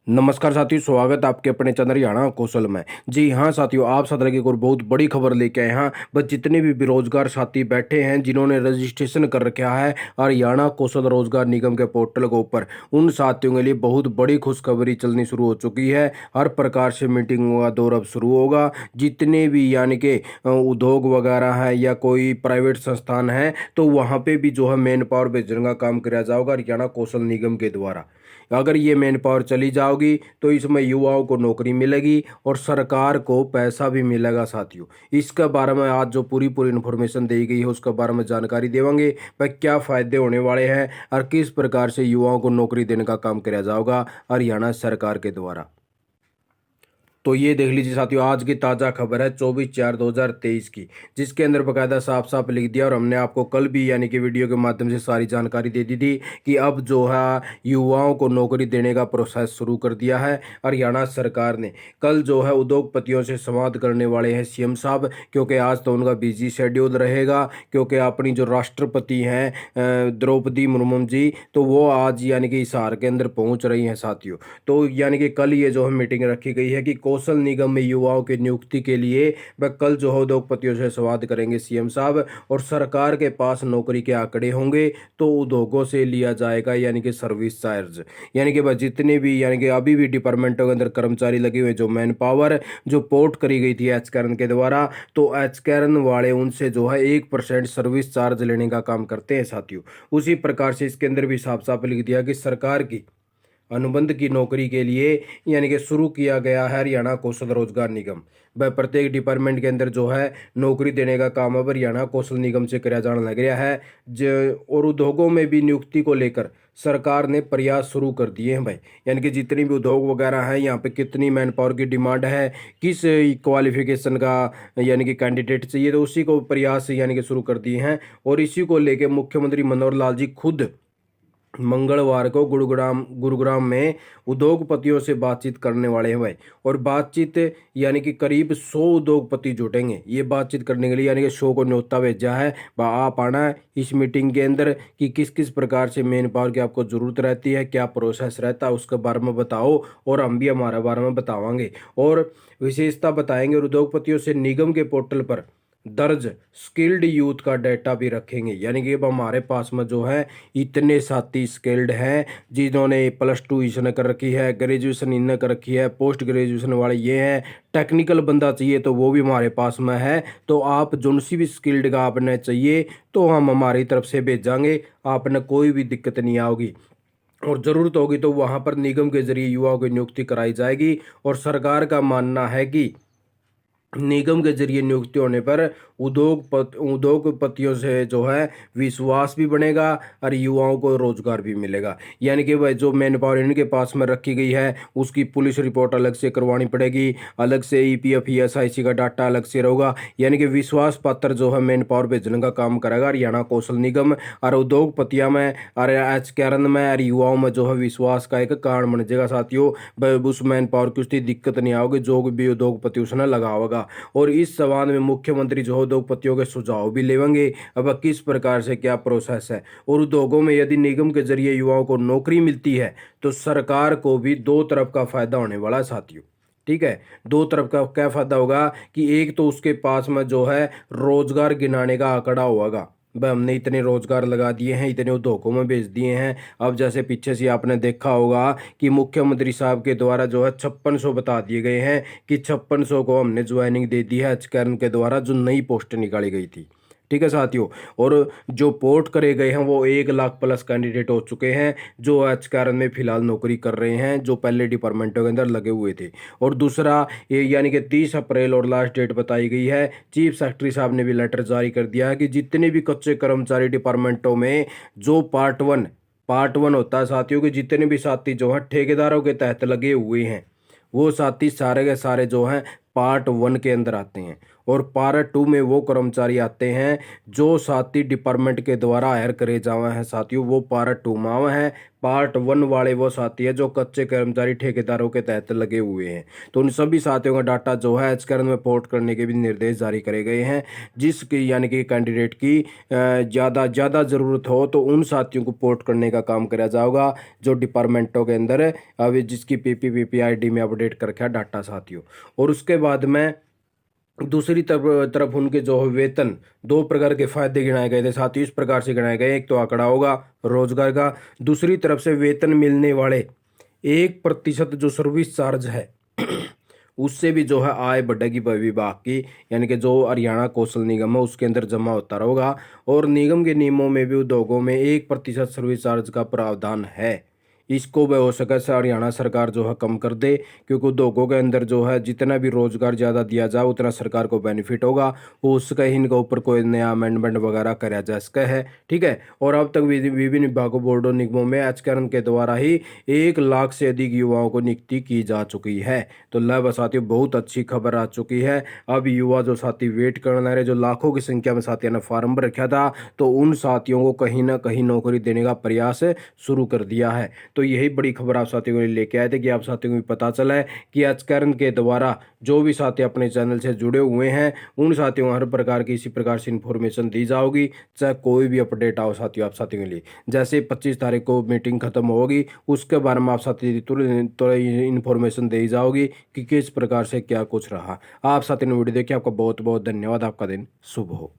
नमस्कार साथियों, स्वागत है आपके अपने चैनल हरियाणा कौशल में। जी हाँ साथियों, आप साथ लगे और बहुत बड़ी खबर लेके आए हैं। बस जितने भी बेरोजगार साथी बैठे हैं जिन्होंने रजिस्ट्रेशन कर रखा है हरियाणा कौशल रोजगार निगम के पोर्टल के ऊपर, उन साथियों के लिए बहुत बड़ी खुशखबरी चलनी शुरू हो चुकी है। हर प्रकार से मीटिंगों का दौर अब शुरू होगा। जितने भी यानी कि उद्योग वगैरह है या कोई प्राइवेट संस्थान है, तो वहाँ पे भी जो है मैन पावर भेजने का काम किया जाएगा हरियाणा कौशल निगम के द्वारा। अगर ये मैन पावर चली जाओगी तो इसमें युवाओं को नौकरी मिलेगी और सरकार को पैसा भी मिलेगा साथियों। इसके बारे में आज जो पूरी इन्फॉर्मेशन दी गई है उसके बारे में जानकारी देंगे। भाई क्या फ़ायदे होने वाले हैं और किस प्रकार से युवाओं को नौकरी देने का काम किया जाएगा हरियाणा सरकार के द्वारा। तो ये देख लीजिए साथियों, आज की ताज़ा खबर है 24/4/2023 की, जिसके अंदर बकायदा साफ साफ लिख दिया। और हमने आपको कल भी यानी कि वीडियो के माध्यम से सारी जानकारी दे दी थी कि अब जो है युवाओं को नौकरी देने का प्रोसेस शुरू कर दिया है हरियाणा सरकार ने। कल जो है उद्योगपतियों से संवाद करने वाले हैं सीएम साहब, क्योंकि आज तो उनका बिजी शेड्यूल रहेगा, क्योंकि अपनी जो राष्ट्रपति हैं द्रौपदी मुर्मू जी, तो वो आज यानी कि हिसार के अंदर पहुंच रही हैं साथियों। तो यानी कि कल ये जो है मीटिंग रखी गई है कि कौशल निगम में युवाओं की नियुक्ति के लिए वह कल जो है उद्योगपतियों से संवाद करेंगे सीएम साहब। और सरकार के पास नौकरी के आंकड़े होंगे तो उद्योगों से लिया जाएगा यानी कि सर्विस चार्ज। यानी कि वह जितने भी यानी कि अभी भी डिपार्टमेंटों के अंदर कर्मचारी लगे हुए, जो मैन पावर जो पोर्ट करी गई थी एचकेआरएन के द्वारा, तो एचकेआरएन वाले उनसे जो है 1% सर्विस चार्ज लेने का काम करते हैं साथियों। उसी प्रकार से इसके अंदर भी साफ साफ लिख दिया कि सरकार की अनुबंध की नौकरी के लिए यानी कि शुरू किया गया है हरियाणा कौशल रोजगार निगम। वह प्रत्येक डिपार्टमेंट के अंदर जो है नौकरी देने का काम अब हरियाणा कौशल निगम से किया जाने लग गया है। और उद्योगों में भी नियुक्ति को लेकर सरकार ने प्रयास शुरू कर दिए हैं भाई। यानी कि जितनी भी उद्योग वगैरह हैं, यहाँ पे कितनी मैन पावर की डिमांड है, किस क्वालिफिकेशन का यानी कि कैंडिडेट चाहिए, तो उसी को प्रयास यानी कि शुरू कर दिए हैं। और इसी को लेकर मुख्यमंत्री मनोहर लाल जी खुद मंगलवार को गुरुग्राम में उद्योगपतियों से बातचीत करने वाले हैं भाई। और बातचीत यानी कि करीब 100 उद्योगपति जुटेंगे ये बातचीत करने के लिए, यानी कि 100 को न्योता भेजा है आप आना है इस मीटिंग के अंदर कि किस किस प्रकार से मेन पावर की आपको ज़रूरत रहती है, क्या प्रोसेस रहता है उसके बारे में बताओ, और हम भी हमारे बारे में बतावांगे और विशेषता बताएंगे। और उद्योगपतियों से निगम के पोर्टल पर दर्ज स्किल्ड यूथ का डाटा भी रखेंगे। यानी कि अब हमारे पास में जो है इतने साथी स्किल्ड हैं जिन्होंने +2 इसने कर रखी है, ग्रेजुएशन इनने कर रखी है, पोस्ट ग्रेजुएशन वाले ये हैं, टेक्निकल बंदा चाहिए तो वो भी हमारे पास में है। तो आप जो सी भी स्किल्ड का आपने चाहिए तो हम हमारी तरफ से भेजांगे, आपने कोई भी दिक्कत नहीं आओगी। और ज़रूरत होगी तो वहाँ पर निगम के जरिए युवाओं की नियुक्ति कराई जाएगी। और सरकार का मानना है कि निगम के जरिए नियुक्ति होने पर उद्योगपतियों से जो है विश्वास भी बनेगा और युवाओं को रोजगार भी मिलेगा। यानी कि वह जो मैन पावर इनके पास में रखी गई है उसकी पुलिस रिपोर्ट अलग से करवानी पड़ेगी, अलग से ईपीएफ ईएसआईसी का डाटा अलग से रहेगा। यानी कि विश्वास पात्र जो है मैन पावर भेजने का काम करेगा हरियाणा कौशल निगम। और उद्योगपतियों में और एचकेआरएन में और युवाओं में जो है विश्वास का एक कारण बन जाएगा साथियों। उस मैन पावर की उसकी दिक्कत नहीं आओगी जो भी उद्योगपति उसने लगा होगा। और इस संवाद में मुख्यमंत्री जो उद्योगपतियों के सुझाव भी लेंगे अब किस प्रकार से क्या प्रोसेस है। और उद्योगों में यदि निगम के जरिए युवाओं को नौकरी मिलती है तो सरकार को भी दो तरफ का फायदा होने वाला है साथियों। ठीक है, दो तरफ का क्या फायदा होगा कि एक तो उसके पास में जो है रोजगार गिनाने का आंकड़ा होगा, भाई हमने इतने रोजगार लगा दिए हैं, इतने उद्योगों में भेज दिए हैं। अब जैसे पीछे से आपने देखा होगा कि मुख्यमंत्री साहब के द्वारा जो है 5600 बता दिए गए हैं कि 5600 को हमने ज्वाइनिंग दे दी है एचकेआरएन के द्वारा, जो नई पोस्ट निकाली गई थी। ठीक है साथियों, और जो पोर्ट करे गए हैं वो 1 लाख+ कैंडिडेट हो चुके हैं जो एचकेआरएन में फिलहाल नौकरी कर रहे हैं, जो पहले डिपार्टमेंटों के अंदर लगे हुए थे। और दूसरा ये यानी कि 30 अप्रैल और लास्ट डेट बताई गई है। चीफ सेक्रेटरी साहब ने भी लेटर जारी कर दिया है कि जितने भी कच्चे कर्मचारी डिपार्टमेंटों में जो पार्ट वन होता है साथियों, के जितने भी साथी जो हैं ठेकेदारों के तहत लगे हुए हैं वो साथी सारे के सारे जो हैं पार्ट 1 के अंदर आते हैं। और पार्ट 2 में वो कर्मचारी आते हैं जो साथी डिपार्टमेंट के द्वारा हायर करे जावे हैं साथियों, वो पार्ट 2 में आवे हैं। पार्ट 1 वाले वो साथी है जो कच्चे कर्मचारी ठेकेदारों के तहत लगे हुए हैं। तो उन सभी साथियों का डाटा जो है एचकरण में पोर्ट करने के भी निर्देश जारी करे गए हैं। जिसकी यानी कि कैंडिडेट की ज़्यादा ज़रूरत हो तो उन साथियों को पोर्ट करने का काम किया जाएगा जो डिपार्टमेंटों के अंदर अभी जिसकी PPPPID में अपडेट कर रखा डाटा साथियों। और उसके बाद में दूसरी तरफ उनके जो वेतन 2 प्रकार के फायदे गिनाए गए थे साथियों, इस प्रकार से गिनाए गए। एक तो आंकड़ा होगा रोजगार का, दूसरी तरफ से वेतन मिलने वाले 1% जो सर्विस चार्ज है उससे भी जो है आय बढ़ेगी विभाग की, यानी कि जो हरियाणा कौशल निगम है उसके अंदर जमा होता रहेगा। और निगम के नियमों में भी उद्योगों में 1% सर्विस चार्ज का प्रावधान है। इसको भी हो सके से हरियाणा सरकार जो है कम कर दे, क्योंकि उद्योगों के अंदर जो है जितना भी रोजगार ज़्यादा दिया जाए उतना सरकार को बेनिफिट होगा। वो उसका ही इनके ऊपर कोई नया अमेंडमेंट वगैरह करा जा सका है, ठीक है। और अब तक विभिन्न विभागों बोर्डों निगमों में एचकरण के द्वारा ही 1 लाख से अधिक युवाओं को नियुक्ति की जा चुकी है। तो लव साथियों बहुत अच्छी खबर आ चुकी है। अब युवा जो साथी वेट करने रहे, जो लाखों की संख्या में साथियों ने फार्म भर रखा था, तो उन साथियों को कहीं ना कहीं नौकरी देने का प्रयास शुरू कर दिया है। तो यही बड़ी खबर आप साथियों को लेके आए थे कि आप साथियों को भी पता चला है कि एचकरण के द्वारा जो भी साथी अपने चैनल से जुड़े हुए हैं उन साथियों को हर प्रकार की इसी प्रकार से इन्फॉर्मेशन दी जाओगी, चाहे कोई भी अपडेट आओ साथियों आप साथियों के लिए। जैसे 25 तारीख को मीटिंग खत्म होगी उसके बारे में आप साथी तुरंत इन्फॉर्मेशन दी जाओगी कि किस प्रकार से क्या कुछ रहा। आप साथियों ने वीडियो देखिए, आपका बहुत बहुत धन्यवाद। आपका दिन शुभ हो।